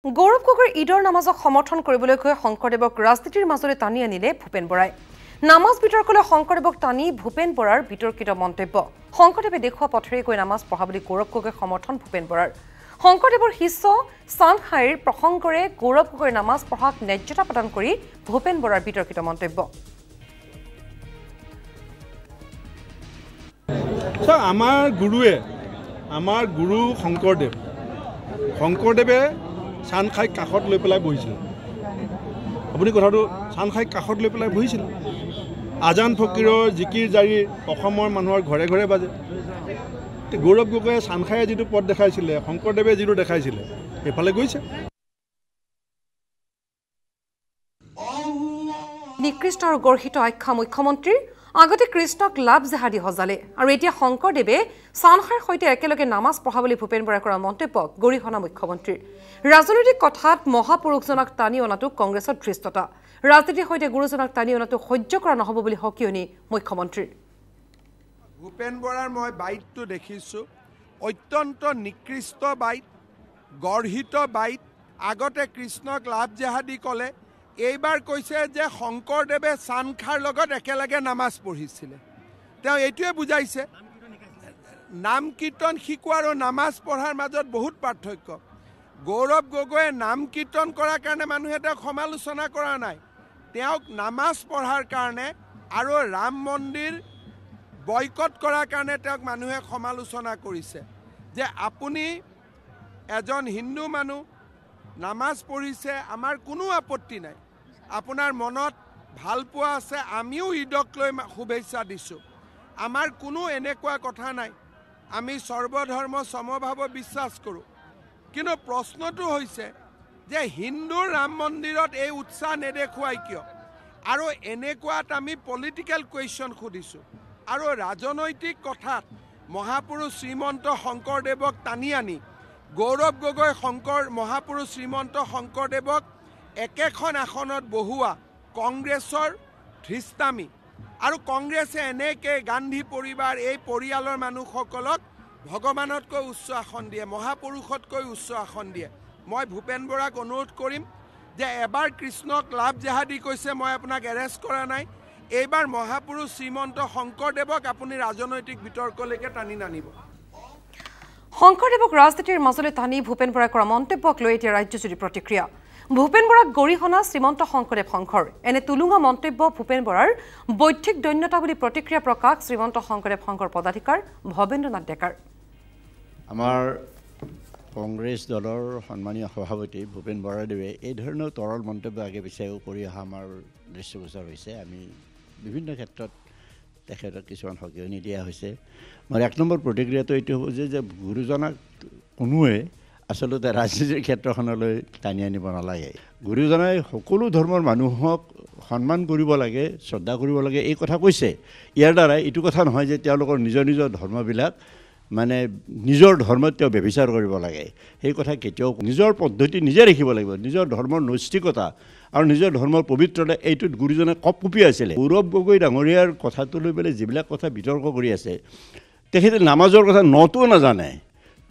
গৌৰৱ গগৈৰ ঈদৰ নামাজক সমৰ্থন কৰিবলৈ গৈ শংকৰদেৱক ৰাজনীতিৰ মাজলৈ টানি আনিলে ভূপেন বৰাই। নামাজ বিতৰ্কলৈ শংকৰদেৱক টানি ভূপেন বৰাৰ বিতৰ্কিত মন্তব্য। শংকৰদেৱে দেখুওৱা পথেৰে গৈ নামাজ পঢ়া বুলি গৌৰৱ গগৈৰ সমৰ্থন ভূপেন বৰাৰ। শংকৰদেৱৰ শিষ্য চানখাইৰ প্ৰসংগৰে গৌৰৱ গগৈৰ নামাজ পঢ়াক ন্যায্যতা প্ৰদান কৰি ভূপেন বৰাৰ বিতৰ্কিত মন্তব্য। আমাৰ গুৰু শংকৰদেৱে চানখাইক কাষত লৈ পেলাই বহিছিল। আপুনি কথাটো চানখাইক কাষত লৈ পেলাই বহিছিল। আজান ফকীৰৰ জিকিৰ জাৰি অসমৰ মানুহৰ ঘৰে ঘৰে বাজে। গৌৰৱ গগৈয়ে চানখাইয়ে যিটো পথ দেখাইছিলে, শংকৰদেৱে যিটো দেখাইছিলে, সেইফালে গৈছে। নিকৃষ্ট আৰু গৰ্হিত আখ্যা মুখ্যমন্ত্ৰীৰ। আগতে কৃষ্ণক লাভ জেহাদী সজালে আৰু এতিয়া শংকৰদেৱে চানখাইৰ সৈতে একেলগে নামাজ পঢ়া বুলি ভূপেন বৰাই কৰা মন্তব্যক গৰিহণা মুখ্যমন্ত্ৰীৰ। ৰাজনৈতিক কথাত মহাপুৰুষজনক টানি অনাটো কংগ্ৰেছৰ ধৃষ্টতা। ৰাজনীতিৰ সৈতে গুৰুজনক টানি অনাটো সহ্য কৰা নহ'ব বুলি সকিয়নি মুখ্যমন্ত্ৰীৰ। ভূপেন বৰাৰ মই বাইটটো দেখিছোঁ, অত্যন্ত নিকৃষ্ট বাইট, গৰ্হিত বাইট। আগতে কৃষ্ণক লাভ জেহাদী ক'লে, এইবাৰ কৈছে যে শংকৰদেৱে চানখাৰ লগত একেলগে নামাজ পঢ়িছিলে। তেওঁ এইটোৱে বুজাইছে, নাম কীৰ্তন শিকোৱা আৰু নামাজ পঢ়াৰ মাজত বহুত পাৰ্থক্য। গৌৰৱ গগৈয়ে নাম কীৰ্তন কৰাৰ কাৰণে মানুহে তেওঁক সমালোচনা কৰা নাই, তেওঁক নামাজ পঢ়াৰ কাৰণে আৰু ৰাম মন্দিৰ বয়কট কৰাৰ কাৰণে তেওঁক মানুহে সমালোচনা কৰিছে। যে আপুনি এজন হিন্দু মানুহ, নামাজ পঢ়িছে, আমাৰ কোনো আপত্তি নাই। আপোনাৰ মনত ভাল পোৱা আছে, আমিও ঈদক লৈ শুভেচ্ছা দিছোঁ। আমাৰ কোনো এনেকুৱা কথা নাই, আমি সৰ্বধৰ্ম সমভাৱ বিশ্বাস কৰোঁ। কিন্তু প্ৰশ্নটো হৈছে যে হিন্দুৰ ৰাম মন্দিৰত এই উৎসাহ নেদেখুৱাই কিয়? আৰু এনেকুৱাত আমি পলিটিকেল কুৱেশ্যন সুধিছোঁ। আৰু ৰাজনৈতিক কথাত মহাপুৰুষ শ্ৰীমন্ত শংকৰদেৱক টানি আনি গৌৰৱ গগৈ মহাপুৰুষ শ্ৰীমন্ত শংকৰদেৱক একেখন আসনত বহোৱা কংগ্ৰেছৰ ধৃষ্টামি। আৰু কংগ্ৰেছে এনেকৈ গান্ধী পৰিবাৰ, এই পৰিয়ালৰ মানুহসকলক ভগৱানতকৈ উচ্চ আসন দিয়ে, মহাপুৰুষতকৈ উচ্চ আসন দিয়ে। মই ভূপেন বৰাক অনুৰোধ কৰিম যে এবাৰ কৃষ্ণক লাভ জেহাদী কৈছে, মই আপোনাক এৰেষ্ট কৰা নাই। এইবাৰ মহাপুৰুষ শ্ৰীমন্ত শংকৰদেৱক আপুনি ৰাজনৈতিক বিতৰ্কলৈকে টানি নানিব। শংকৰদেৱক ৰাজনীতিৰ মাজলৈ টানি ভূপেন বৰাই কৰা মন্তব্যক লৈ এতিয়া ৰাজ্যজুৰি প্ৰতিক্ৰিয়া। ভূপেন বৰাক গৰিহণা শ্ৰীমন্ত শংকৰদেৱ সংঘৰ। এনে তুলুঙা মন্তব্য ভূপেন বৰাৰ বৌদ্ধিক দৈন্যতা বুলি প্ৰতিক্ৰিয়া প্ৰকাশ শ্ৰীমন্ত শংকৰদেৱ সংঘৰ পদাধিকাৰ ভৱেন্দ্ৰনাথ ডেকাৰ। আমাৰ কংগ্ৰেছ দলৰ সন্মানীয় সভাপতি ভূপেন বৰাদেৱে এই ধৰণৰ তৰল মন্তব্য আগে পিছেও কৰি অহা আমাৰ দৃষ্টিগোচৰ হৈছে। আমি বিভিন্ন ক্ষেত্ৰত তেখেতক কিছুমান সকিয়নি দিয়া হৈছে। মোৰ এক নম্বৰ প্ৰতিক্ৰিয়াটো এইটো হ'ব যে গুৰুজনাক কোনোৱে আচলতে ৰাজনীতিৰ ক্ষেত্ৰখনলৈ টানি আনিব নালাগে। গুৰুজনাই সকলো ধৰ্মৰ মানুহক সন্মান কৰিব লাগে, শ্ৰদ্ধা কৰিব লাগে, এই কথা কৈছে। ইয়াৰ দ্বাৰাই এইটো কথা নহয় যে তেওঁলোকৰ নিজৰ নিজৰ ধৰ্মবিলাক মানে নিজৰ ধৰ্মত তেওঁ ব্যভিচাৰ কৰিব লাগে। সেই কথা কেতিয়াও, নিজৰ পদ্ধতি নিজে ৰাখিব লাগিব, নিজৰ ধৰ্মৰ নৈষ্টিকতা আৰু নিজৰ ধৰ্মৰ পবিত্ৰতা, এইটোত গুৰুজনে কপকপি আছিলে। গৌৰৱ গগৈ ডাঙৰীয়াৰ কথাটো লৈ পেলাই যিবিলাক কথা বিতৰ্ক কৰি আছে, তেখেতে নামাজৰ কথা নটো নাজানে।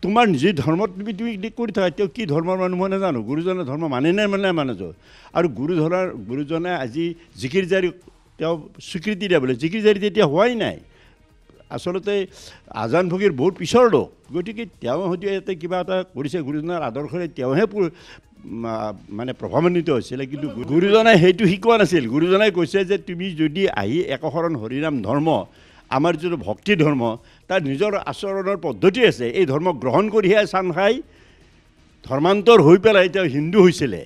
তোমাৰ যি ধৰ্মত তুমি কৰি থাকা, তেওঁ কি ধৰ্মৰ মানুহ মই নাজানো, গুৰুজনে ধৰ্ম মানে নে নামানেতো। আৰু গুৰুজনে আজি জিকিৰ জাৰি তেওঁ স্বীকৃতি দিয়া বোলে, জিকিৰ জাৰি তেতিয়া হোৱাই নাই। আচলতে আজান ফকীৰ বহুত পিছৰ লোক, গতিকে তেওঁ হয়তো ইয়াতে কিবা এটা কৰিছে, গুৰুজনাৰ আদৰ্শৰে তেওঁহে মানে প্ৰভাৱান্বিত হৈছিলে। কিন্তু গুৰুজনাই সেইটো শিকোৱা নাছিল। গুৰুজনাই কৈছে যে তুমি যদি আহি একশৰণ হৰিনাম ধৰ্ম, আমাৰ যিটো ভক্তি ধৰ্ম, তাৰ নিজৰ আচৰণৰ পদ্ধতি আছে, এই ধৰ্ম গ্ৰহণ কৰিহে চানখাই ধৰ্মান্তৰ হৈ পেলাই তেওঁ হিন্দু হৈছিলে।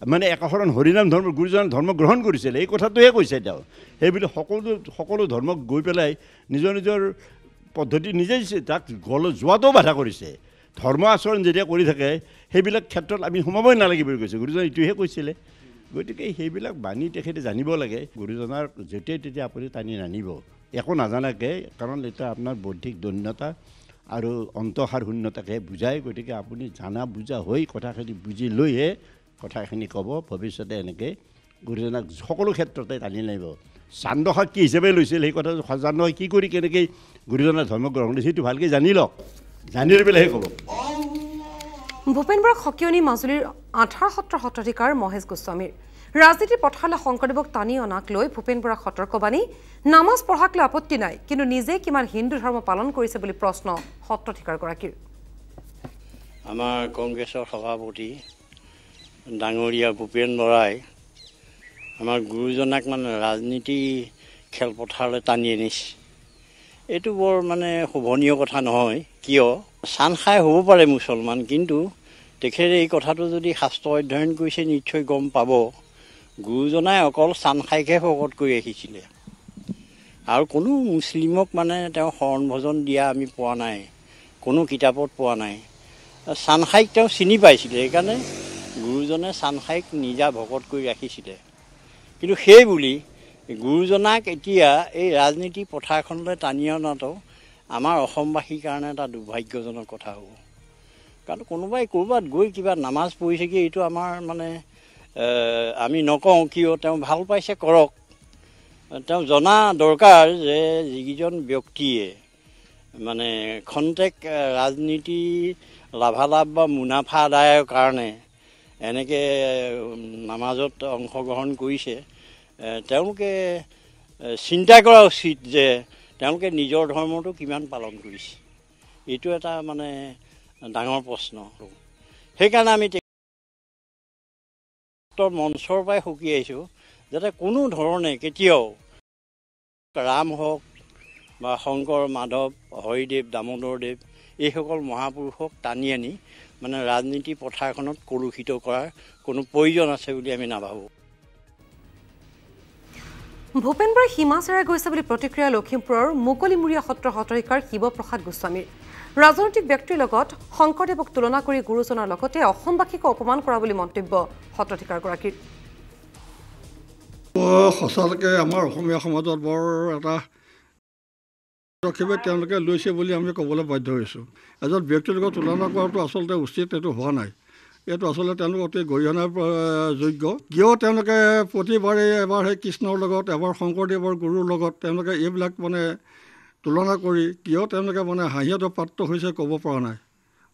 মানে একশৰণ হৰিনাম ধৰ্ম, গুৰুজনাৰ ধৰ্ম গ্ৰহণ কৰিছিলে, এই কথাটোহে কৈছে তেওঁ। সেইবুলি সকলো ধৰ্মক গৈ পেলাই নিজৰ নিজৰ পদ্ধতি নিজে দিছে, তাক যোৱাটো বাধা কৰিছে। ধৰ্ম আচৰণ যেতিয়া কৰি থাকে সেইবিলাক ক্ষেত্ৰত আমি সোমাবই নালাগে বুলি কৈছে, গুৰুজনাই এইটোহে কৈছিলে। গতিকে সেইবিলাক বাণী তেখেতে জানিব লাগে। গুৰুজনাৰ যেতিয়াই তেতিয়া আপুনি টানি নানিব একো নাজানাকৈ, কাৰণ এতিয়া আপোনাৰ বৌদ্ধিক দৈন্যতা আৰু অন্তঃসাৰ শূন্যতাকে বুজায়। গতিকে আপুনি জানা বুজা হৈ কথাখিনি বুজি লৈহে কথাখিনি ক'ব। ভৱিষ্যতে এনেকৈ গুৰুজনাক সকলো ক্ষেত্ৰতে টানি নানিব। চান্দশাক কি হিচাপে লৈছিল, সেই কথাটো চান্দশাক কি কৰি কেনেকৈ গুৰুজনাৰ ধৰ্ম গ্ৰহণ কৰিছে সেইটো ভালকৈ জানি লওক, জানি লৈ পেলাইহে ক'ব। ভূপেন বৰাক সকিয়নি মাজুলীৰ 18 সত্ৰৰ সত্ৰাধিকাৰ মহেশ গোস্বামীৰ ৰাজনীতিৰ পথাৰলৈ শংকৰদেৱক টানি অনাক লৈ ভূপেন বৰাক সতৰ্কবাণী নামাজ পঢ়াক লৈ আপত্তি নাই কিন্তু নিজে কিমান হিন্দু ধৰ্ম পালন কৰিছে বুলি প্ৰশ্ন সত্ৰাধিকাৰগৰাকীৰ আমাৰ কংগ্ৰেছৰ সভাপতি ডাঙৰীয়া ভূপেন বৰাই আমাৰ গুৰুজনাক মানে ৰাজনীতি খেলপথাৰলৈ টানি আনিছে এইটো বৰ মানে শোভনীয় কথা নহয় কিয় চান খাই হ'ব পাৰে মুছলমান কিন্তু তেখেতে এই কথাটো যদি শাস্ত্ৰ অধ্যয়ন কৰিছে নিশ্চয় গম পাব গুৰুজনাই অকল চান খাইকে ভকত কৰি ৰাখিছিলে আৰু কোনো মুছলিমক মানে তেওঁ শৰণ ভজন দিয়া আমি পোৱা নাই কোনো কিতাপত পোৱা নাই চান খাইক তেওঁ চিনি পাইছিলে সেইকাৰণে গুৰুজনে চান খাইক নিজা ভকত কৰি ৰাখিছিলে কিন্তু সেই বুলি গুৰুজনাক এতিয়া এই ৰাজনীতি পথাৰখনলৈ টানি অনাটো আমাৰ অসমবাসীৰ কাৰণে এটা দুৰ্ভাগ্যজনক কথা হ'ব কাৰণ কোনোবাই ক'ৰবাত গৈ কিবা নামাজ পঢ়িছে কি এইটো আমাৰ মানে আমি নকওঁ কিয় তেওঁ ভাল পাইছে কৰক তেওঁ জনা দৰকাৰ যে যিকেইজন ব্যক্তিয়ে মানে খন্তেক ৰাজনীতি লাভালাভ বা মুনাফা আদায়ৰ কাৰণে এনেকৈ নামাজত অংশগ্ৰহণ কৰিছে তেওঁলোকে চিন্তা কৰা উচিত যে তেওঁলোকে নিজৰ ধৰ্মটো কিমান পালন কৰিছে এইটো এটা মানে ডাঙৰ প্ৰশ্ন সেইকাৰণে আমি মঞ্চৰ পৰাই সকীয়াইছোঁ যাতে কোনো ধৰণে কেতিয়াও ৰাম হওক বা শংকৰ মাধৱ হৰিদেৱ দামোদৰদেৱ এইসকল মহাপুৰুষক টানি আনি মানে ৰাজনীতি পথাৰখনত কলুষিত কৰাৰ কোনো প্ৰয়োজন আছে বুলি আমি নাভাবোঁ ভূপেন বৰাই সীমা চেৰাই গৈছে বুলি প্ৰতিক্ৰিয়া লখিমপুৰৰ মুকলিমূৰীয়া সত্ৰৰ সত্ৰাধিকাৰ শিৱপ্ৰসাদ গোস্বামীৰ ৰাজনৈতিক ব্যক্তিৰ লগত শংকৰদেৱক তুলনা কৰি গুৰুজনাৰ লগতে অসমবাসীক অপমান কৰা বুলি মন্তব্য সত্ৰাধিকাৰগৰাকীৰ সঁচাকৈ আমাৰ অসমীয়া সমাজত বৰ এটা পদক্ষেপে তেওঁলোকে লৈছে বুলি আমি ক'বলৈ বাধ্য হৈছোঁ এজন ব্যক্তিৰ লগত তুলনা কৰাটো আচলতে উচিত এইটো হোৱা নাই এইটো আচলতে তেওঁলোক অতি গৰিহণাৰ যোগ্য কিয় তেওঁলোকে প্ৰতিবাৰে এবাৰ সেই কৃষ্ণৰ লগত এবাৰ শংকৰদেৱৰ গুৰুৰ লগত তেওঁলোকে এইবিলাক মানে তুলনা কৰি কিয় তেওঁলোকে মানে হাঁহিয়াতৰ পাত্ৰ হৈছে ক'ব পৰা নাই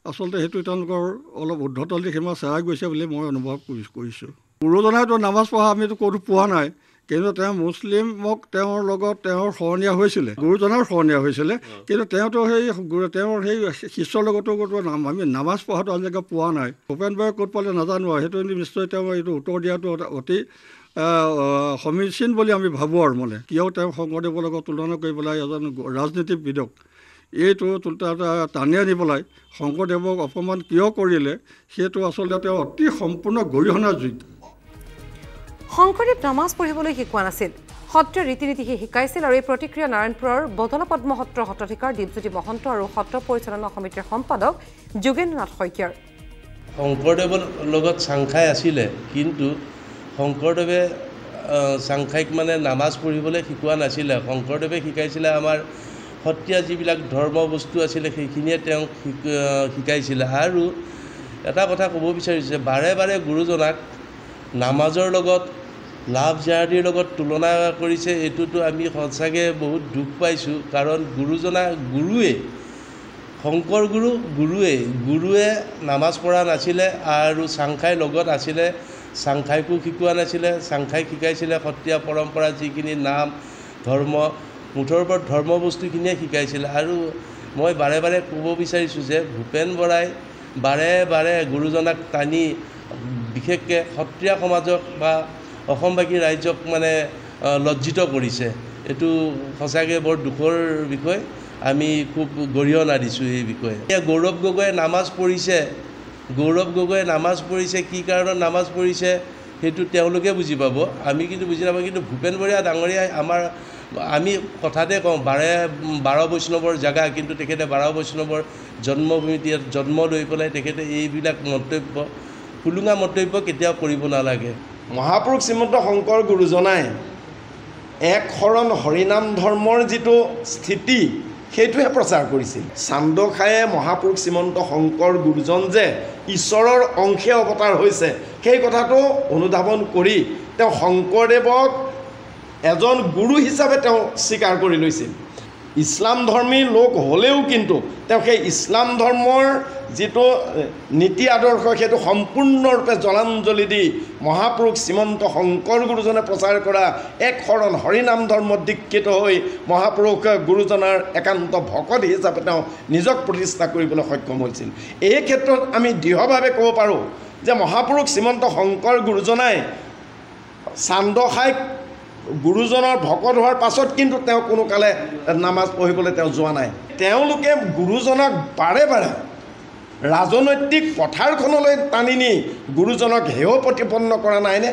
আচলতে সেইটো তেওঁলোকৰ অলপ উদ্ধতলি সীমা চেৰাই গৈছে বুলি মই অনুভৱ কৰিছোঁ গুৰুজনাইতো নামাজ পঢ়া আমিতো ক'তো পোৱা নাই কিন্তু তেওঁ মুছলিমক তেওঁৰ লগত তেওঁৰ শৰণীয়া হৈছিলে গুৰুজনাৰ শৰণীয়া হৈছিলে কিন্তু তেওঁতো তেওঁৰ সেই শিষ্যৰ লগতো আমি নামাজ পঢ়াটো আজিলৈকে পোৱা নাই ভূপেন বৰাই ক'ত পালে নাজানো আৰু সেইটো নিশ্চয় তেওঁ এইটো উত্তৰ দিয়াটো অতি সমীচীন বুলি আমি ভাবোঁ আৰু মানে কিয় তেওঁ শংকৰদেৱৰ লগত তুলনা কৰি পেলাই এজন ৰাজনীতিবিদক এইটো টানি আনি পেলাই শংকৰদেৱক অপমান কিয় কৰিলে সেইটো আচলতে তেওঁ অতি সম্পূৰ্ণ গৰিহণাৰ যোগ্য শংকৰদেৱ নামাজ পঢ়িবলৈ শিকোৱা নাছিল সত্ৰৰ ৰীতি নীতিহে শিকাইছিল আৰু এই প্ৰতিক্ৰিয়া নাৰায়ণপুৰৰ বদলা পদ্ম সত্ৰৰ সত্ৰাধিকাৰ দীপজ্যোতি মহন্ত আৰু সত্ৰ পৰিচালনা সমিতিৰ সম্পাদক যোগেন্দ্ৰনাথ শইকীয়াৰ শংকৰদেৱৰ লগত চাংখাই আছিলে কিন্তু শংকৰদেৱে চাংখাইক মানে নামাজ পঢ়িবলৈ শিকোৱা নাছিলে শংকৰদেৱে শিকাইছিলে আমাৰ সত্ৰীয়া যিবিলাক ধৰ্ম বস্তু আছিলে সেইখিনিয়ে তেওঁক শিকাইছিলে আৰু এটা কথা ক'ব বিচাৰিছে বাৰে বাৰে গুৰুজনাক নামাজৰ লগত লাভ জাৰ্দিৰ লগত তুলনা কৰিছে এইটোতো আমি সঁচাকৈ বহুত দুখ পাইছোঁ কাৰণ গুৰুৱে শংকৰ গুৰুৱে নামাজ পঢ়া নাছিলে আৰু চাংখাইৰ লগত আছিলে চাংখাইকো শিকোৱা নাছিলে চাংখাইক শিকাইছিলে সত্ৰীয়া পৰম্পৰা যিখিনি নাম ধৰ্ম মুঠৰ ওপৰত ধৰ্ম বস্তুখিনিয়ে শিকাইছিলে আৰু মই বাৰে বাৰে ক'ব বিচাৰিছোঁ যে ভূপেন বৰাই বাৰে বাৰে গুৰুজনাক টানি বিশেষকৈ সত্ৰীয়া সমাজক বা অসমবাসী ৰাইজক মানে লজ্জিত কৰিছে এইটো সঁচাকৈ বৰ দুখৰ বিষয় আমি খুব গৰিহণা দিছোঁ এই বিষয়ে গৌৰৱ গগৈয়ে নামাজ পঢ়িছে কি কাৰণত নামাজ পঢ়িছে সেইটো তেওঁলোকে বুজি পাব আমি কিন্তু বুজি নাপাওঁ কিন্তু ভূপেন বৰা ডাঙৰীয়াই আমি কথাতে কওঁ 12 বৈষ্ণৱৰ জেগা কিন্তু তেখেতে 12 বৈষ্ণৱৰ জন্মভূমিত জন্ম লৈ পেলাই তেখেতে এইবিলাক মন্তব্য ফুলুঙা মন্তব্য কেতিয়াও কৰিব নালাগে মহাপুৰুষ শ্ৰীমন্ত শংকৰ গুৰুজনাই এক শৰণ হৰিনাম ধৰ্মৰ যিটো স্থিতি সেইটোহে প্ৰচাৰ কৰিছিল চান্দখায়ে মহাপুৰুষ শ্ৰীমন্ত শংকৰ গুৰুজন যে ঈশ্বৰৰ অংশে অৱতাৰ হৈছে সেই কথাটো অনুধাৱন কৰি তেওঁ শংকৰদেৱক এজন গুৰু হিচাপে তেওঁ স্বীকাৰ কৰি লৈছিল ইছলাম ধৰ্মী লোক হ'লেও কিন্তু তেওঁ সেই ইছলাম ধৰ্মৰ যিটো নীতি আদৰ্শ সেইটো সম্পূৰ্ণৰূপে জলাঞ্জলি দি মহাপুৰুষ শ্ৰীমন্ত শংকৰ গুৰুজনে প্ৰচাৰ কৰা এক শৰণ হৰিনাম ধৰ্মত দীক্ষিত হৈ মহাপুৰুষ গুৰুজনাৰ একান্ত ভকত হিচাপে তেওঁ নিজক প্ৰতিষ্ঠা কৰিবলৈ সক্ষম হৈছিল। এই ক্ষেত্ৰত আমি দৃঢ়ভাৱে ক'ব পাৰোঁ যে মহাপুৰুষ শ্ৰীমন্ত শংকৰ গুৰুজনাই চান্দখাইক গুৰুজনৰ ভকত হোৱাৰ পাছত কিন্তু তেওঁ কোনো কালে নামাজ পঢ়িবলৈ তেওঁ যোৱা নাই। তেওঁলোকে গুৰুজনক বাৰে বাৰে ৰাজনৈতিক পথাৰখনলৈ টানি নি গুৰুজনক হেয় প্ৰতিপন্ন কৰা নাইনে?